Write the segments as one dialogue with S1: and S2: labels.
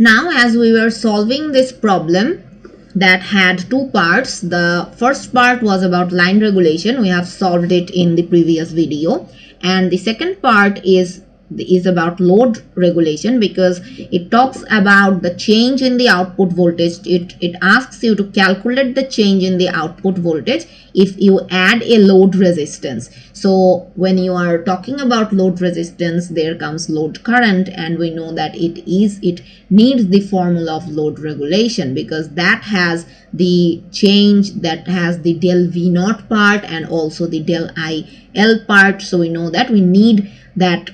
S1: Now, as we were solving this problem that had two parts, the first part was about line regulation. We have solved it in the previous video, and the second part is about load regulation, because it talks about the change in the output voltage. It asks you to calculate the change in the output voltage if you add a load resistance. So when you are talking about load resistance, there comes load current, and we know that it needs the formula of load regulation, because that has the change, that has the del V naught part and also the del IL part. So we know that we need that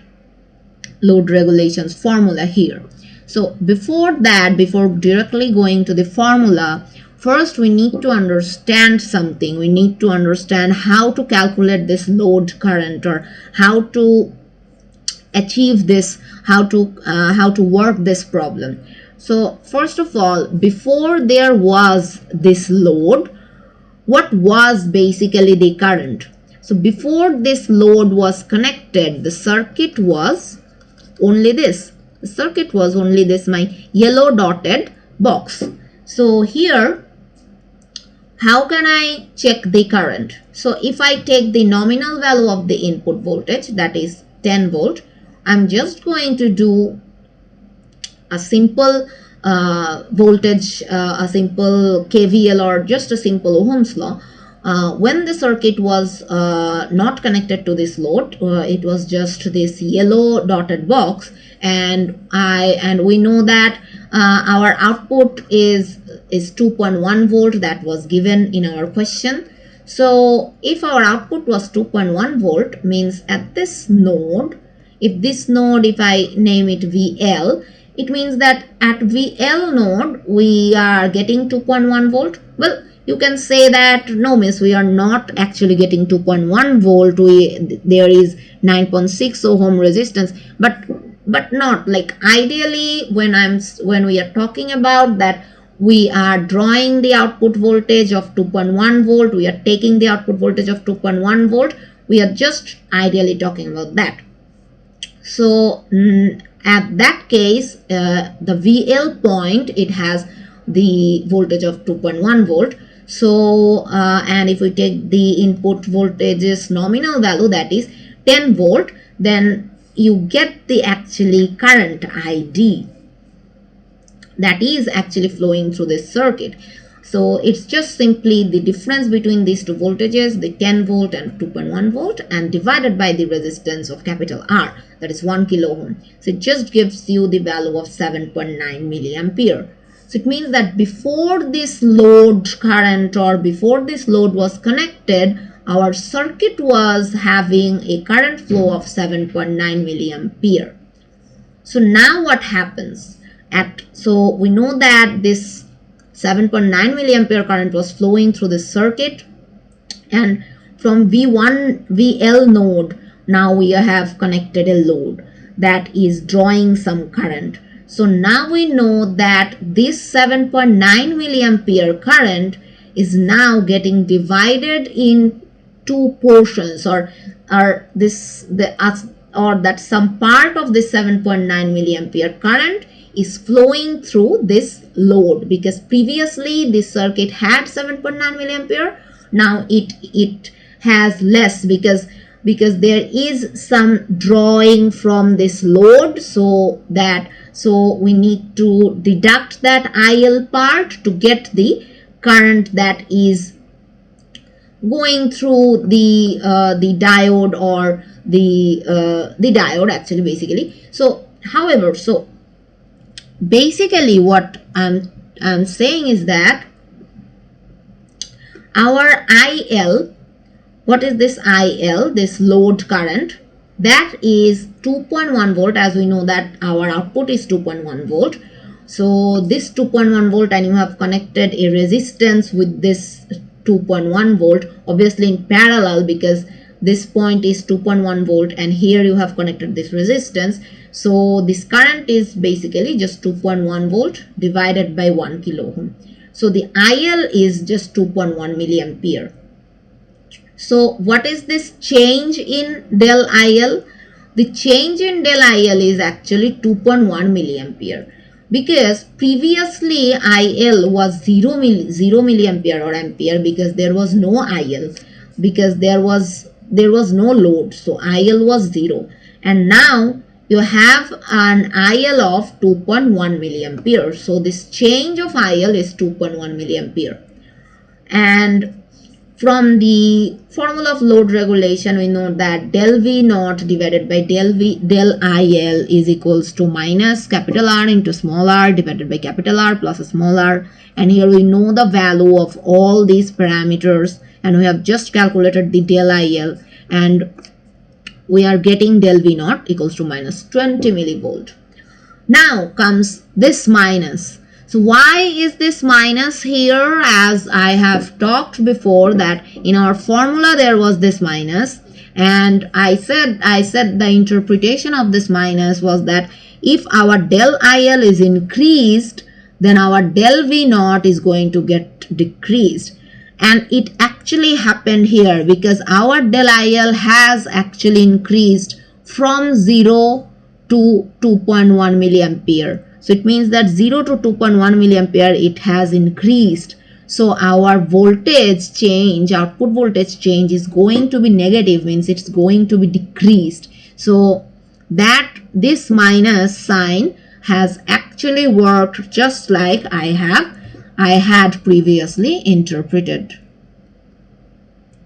S1: load regulations formula here. So before directly going to the formula, first we need to understand something. We need to understand how to calculate this load current, or how to achieve this, how to work this problem. So first of all, before there was this load, what was basically the current? So before this load was connected, the circuit was only this. The circuit was only this, my yellow dotted box. So here, how can I check the current? So if I take the nominal value of the input voltage, that is 10 volt, I'm just going to do a simple voltage, a simple KVL, or just a simple Ohm's law. When the circuit was not connected to this load, it was just this yellow dotted box, and we know that our output is 2.1 volt. That was given in our question. So if our output was 2.1 volt, means at this node, if I name it VL, it means that at VL node we are getting 2.1 volt. Well, you can say that no, miss, we are not actually getting 2.1 volt. There is 9.6 ohm resistance, but not like ideally when we are talking about that, we are drawing the output voltage of 2.1 volt. We are taking the output voltage of 2.1 volt. We are just ideally talking about that. So at that case, the VL point, it has the voltage of 2.1 volt. So and if we take the input voltage's nominal value, that is 10 volt, then you get the actually current ID that is actually flowing through this circuit. So it's just simply the difference between these two voltages, the 10 volt and 2.1 volt, and divided by the resistance of capital R, that is 1 kilo ohm. So it just gives you the value of 7.9 milliampere. So it means that before this load current, or before this load was connected, our circuit was having a current flow of 7.9 milliampere. So now what happens? So we know that this 7.9 milliampere current was flowing through the circuit, and from VL node, now we have connected a load that is drawing some current. So now we know that this 7.9 milliampere current is now getting divided in two portions, or that some part of this 7.9 milliampere current is flowing through this load, because previously this circuit had 7.9 milliampere. Now it has less, because there is some drawing from this load, so we need to deduct that IL part to get the current that is going through the diode, or the diode actually, basically. So however, so basically what I'm saying is that our IL, what is this IL, this load current, that is 2.1 volt, as we know that our output is 2.1 volt. So this 2.1 volt, and you have connected a resistance with this 2.1 volt, obviously in parallel, because this point is 2.1 volt and here you have connected this resistance. So this current is basically just 2.1 volt divided by 1 kilo ohm. So the IL is just 2.1 milliampere. So what is this change in del IL? The change in del IL is actually 2.1 milliampere. because previously IL was 0 milliampere or ampere, because there was no IL, because there was no load, so IL was 0, and now you have an IL of 2.1 milliampere. So this change of IL is 2.1 milliampere. And from the formula of load regulation, we know that del V naught divided by del IL is equals to minus capital R into small r divided by capital R plus a small r. And here we know the value of all these parameters, and we have just calculated the del IL, and we are getting del V naught equals to minus 20 millivolt. Now comes this minus. So why is this minus here? As I have talked before, that in our formula there was this minus, and I said the interpretation of this minus was that if our del IL is increased, then our del V naught is going to get decreased. And it actually happened here, because our del IL has actually increased from 0 to 2.1 milliampere. So it means that 0 to 2.1 milliampere it has increased. So our voltage change, output voltage change, is going to be negative, means it's going to be decreased. So that this minus sign has actually worked just like I had previously interpreted.